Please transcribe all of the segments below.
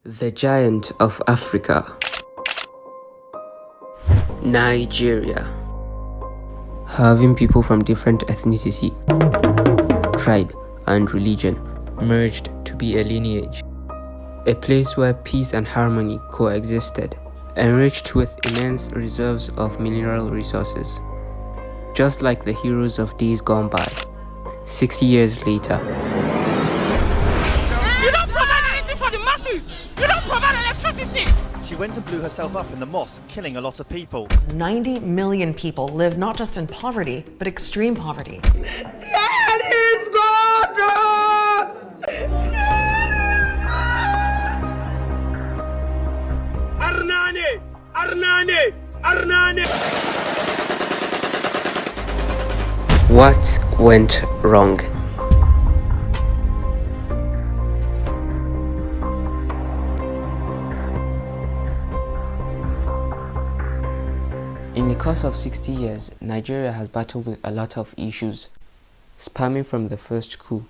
The giant of Africa, Nigeria. Having people from different ethnicity, tribe, and religion merged to be a lineage. A place where peace and harmony coexisted, enriched with immense reserves of mineral resources. Just like the heroes of days gone by, 60 years later. You don't provide anything for the masses! You don't provide electricity! She went and blew herself up in the mosque, killing a lot of people. 90 million people live not just in poverty, but extreme poverty. That is God! Arnane! Arnane! Arnane! What went wrong? In the course of 60 years, Nigeria has battled with a lot of issues, spanning from the first coup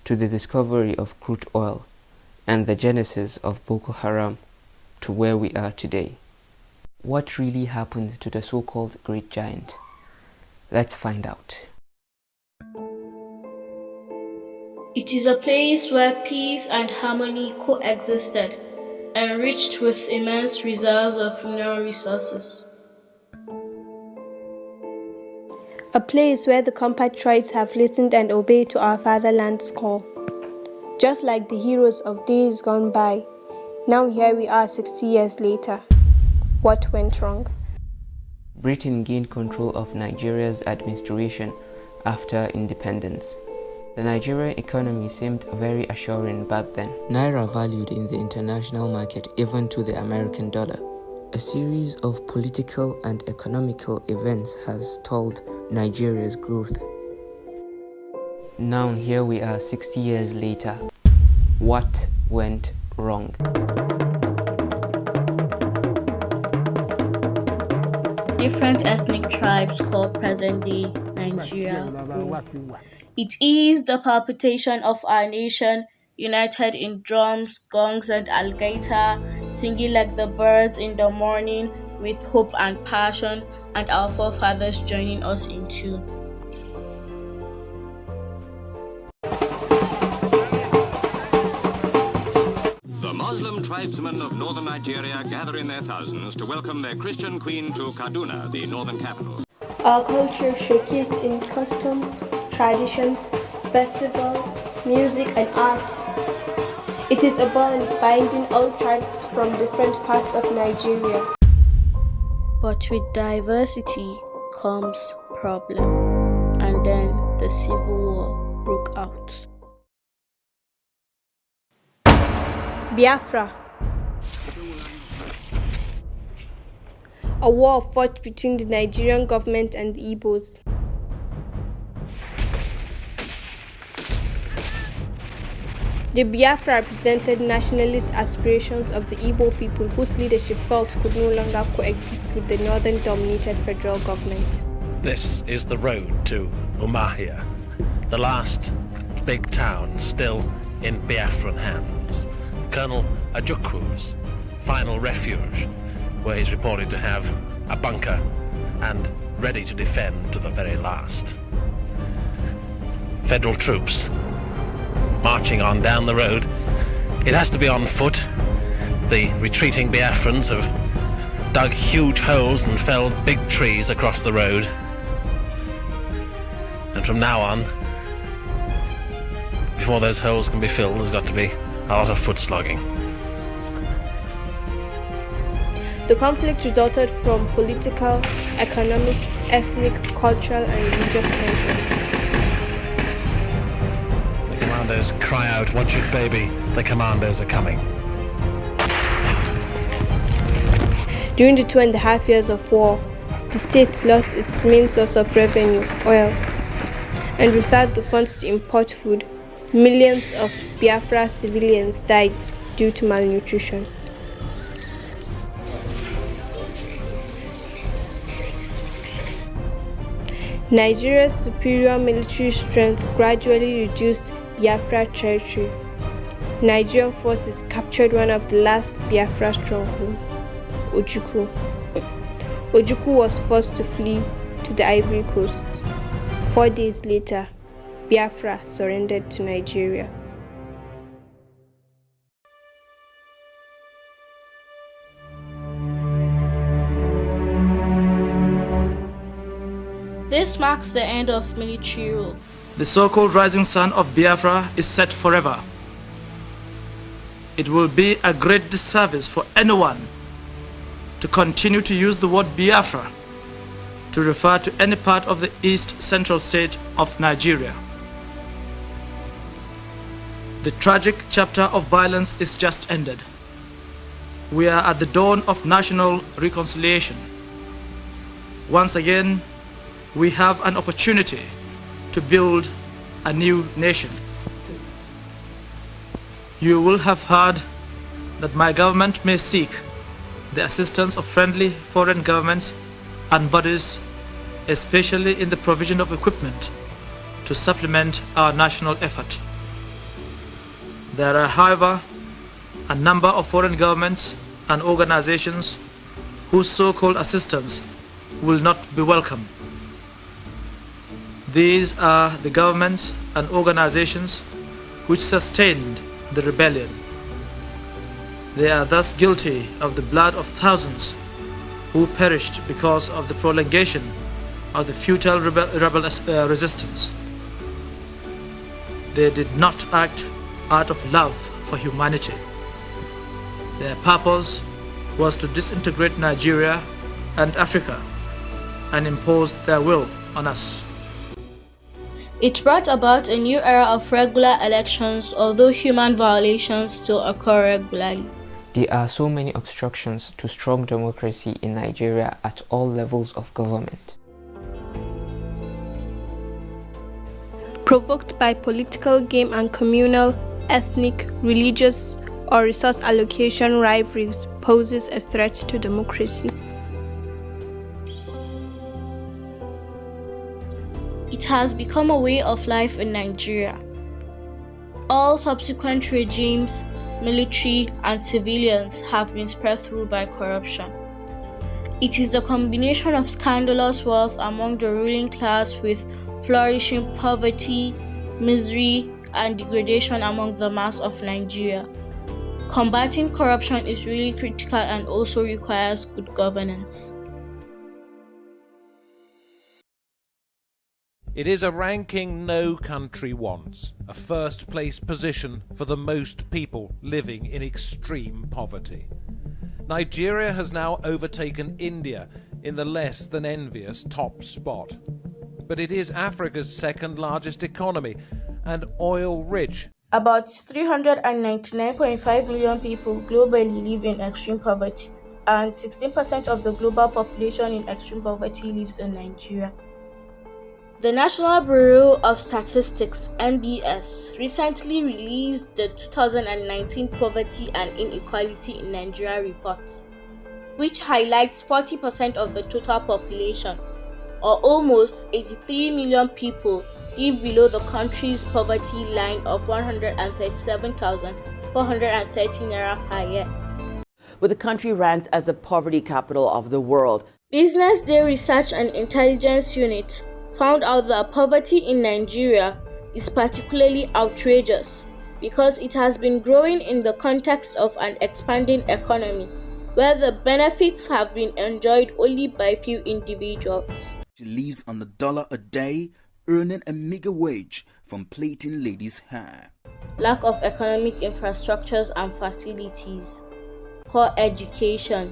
to the discovery of crude oil and the genesis of Boko Haram to where we are today. What really happened to the so-called Great Giant? Let's find out. It is a place where peace and harmony coexisted, enriched with immense reserves of mineral resources. A place where the compatriots have listened and obeyed to our fatherland's call. Just like the heroes of days gone by, now here we are 60 years later. What went wrong? Britain gained control of Nigeria's administration after independence. The Nigerian economy seemed very assuring back then. Naira valued in the international market even to the American dollar. A series of political and economical events has stalled Nigeria's growth. Now here we are 60 years later. What went wrong? Different ethnic tribes call present-day Nigeria home. It is the palpitation of our nation, united in drums, gongs, and alligator, singing like the birds in the morning with hope and passion, and our forefathers joining us in tune. The Muslim tribesmen of northern Nigeria gather in their thousands to welcome their Christian queen to Kaduna, the northern capital. Our culture showcased in customs, traditions, festivals, music, and art. It is a bond binding all tribes from different parts of Nigeria. But with diversity comes problem, and then the civil war broke out. Biafra. A war fought between the Nigerian government and the Igbos. The Biafra represented nationalist aspirations of the Igbo people whose leadership felt could no longer coexist with the northern-dominated federal government. This is the road to Umuahia, the last big town still in Biafran hands. Colonel Ajukwu's final refuge, where he's reported to have a bunker and ready to defend to the very last. Federal troops marching on down the road. It has to be on foot. The retreating Biafrans have dug huge holes and felled big trees across the road. And from now on, before those holes can be filled, there's got to be a lot of foot slogging. The conflict resulted from political, economic, ethnic, cultural, and religious tensions. The commandos cry out, "Watch it, baby, the commandos are coming." During the 2.5 years of war, the state lost its main source of revenue, oil. And without the funds to import food, millions of Biafra civilians died due to malnutrition. Nigeria's superior military strength gradually reduced Biafra territory. Nigerian forces captured one of the last Biafra strongholds, Ojukwu. Ojukwu was forced to flee to the Ivory Coast. 4 days later, Biafra surrendered to Nigeria. This marks the end of military rule. The so-called rising sun of Biafra is set forever. It will be a great disservice for anyone to continue to use the word Biafra to refer to any part of the East Central state of Nigeria. The tragic chapter of violence is just ended. We are at the dawn of national reconciliation. Once again, we have an opportunity to build a new nation. You will have heard that my government may seek the assistance of friendly foreign governments and bodies, especially in the provision of equipment to supplement our national effort. There are, however, a number of foreign governments and organizations whose so-called assistance will not be welcome. These are the governments and organizations which sustained the rebellion. They are thus guilty of the blood of thousands who perished because of the prolongation of the futile rebel resistance. They did not act out of love for humanity. Their purpose was to disintegrate Nigeria and Africa and impose their will on us. It brought about a new era of regular elections, although human violations still occur regularly. There are so many obstructions to strong democracy in Nigeria at all levels of government. Provoked by political game and communal, ethnic, religious, or resource allocation rivalries poses a threat to democracy. It has become a way of life in Nigeria. All subsequent regimes, military and civilians, have been spread through by corruption. It is the combination of scandalous wealth among the ruling class with flourishing poverty, misery, and degradation among the mass of Nigeria. Combating corruption is really critical and also requires good governance. It is a ranking no country wants, a first-place position for the most people living in extreme poverty. Nigeria has now overtaken India in the less than envious top spot. But it is Africa's second largest economy and oil-rich. About 399.5 million people globally live in extreme poverty, and 16% of the global population in extreme poverty lives in Nigeria. The National Bureau of Statistics (NBS) recently released the 2019 Poverty and Inequality in Nigeria report, which highlights 40% of the total population, or almost 83 million people, live below the country's poverty line of 137,430 naira per year. With the country ranked as the poverty capital of the world. Business Day Research and Intelligence Unit found out that poverty in Nigeria is particularly outrageous because it has been growing in the context of an expanding economy where the benefits have been enjoyed only by few individuals. She lives on $1 a day, earning a meager wage from plaiting ladies' hair. Lack of economic infrastructures and facilities, poor education,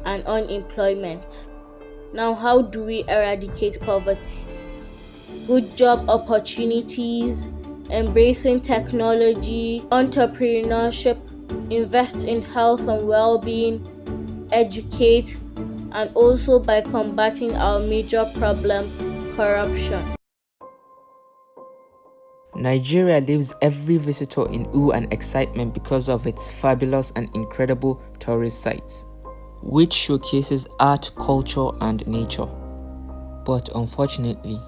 and unemployment. Now, how do we eradicate poverty? Good job opportunities, embracing technology, entrepreneurship, invest in health and well-being, educate, and also by combating our major problem, corruption. Nigeria leaves every visitor in awe and excitement because of its fabulous and incredible tourist sites, which showcases art, culture, and nature. But unfortunately,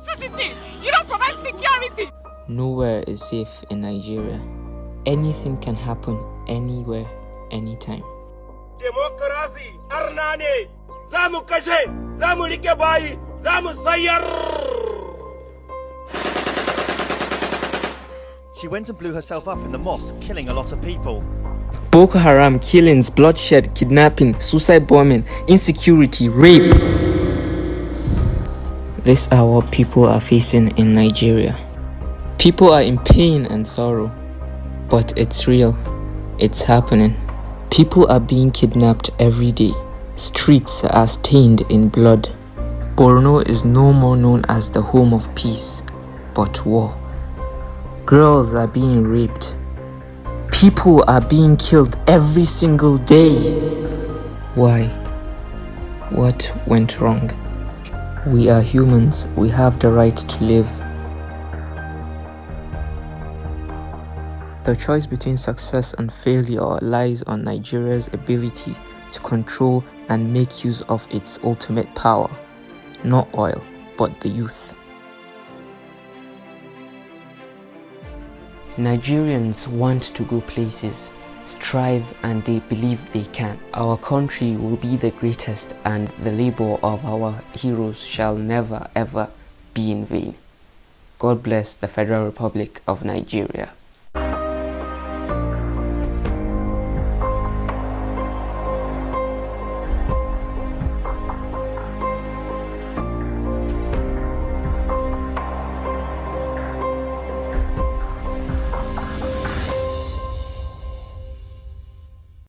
You don't provide security. nowhere is safe in Nigeria. Anything can happen, anywhere, anytime. Democracy, Arnane, Zamu Kashe, Zamu Rikebai, Zamu Sayar. She went and blew herself up in the mosque, killing a lot of people. Boko Haram, killings, bloodshed, kidnapping, suicide bombing, insecurity, rape. These are what people are facing in Nigeria. People are in pain and sorrow, but it's real. It's happening. People are being kidnapped every day. Streets are stained in blood. Borno is no more known as the home of peace, but war. Girls are being raped. People are being killed every single day. Why? What went wrong? We are humans. We have the right to live. The choice between success and failure lies on Nigeria's ability to control and make use of its ultimate power. Not oil, but the youth. Nigerians want to go places, strive, and they believe they can. Our country will be the greatest, and the labor of our heroes shall never ever be in vain. God bless the Federal Republic of Nigeria.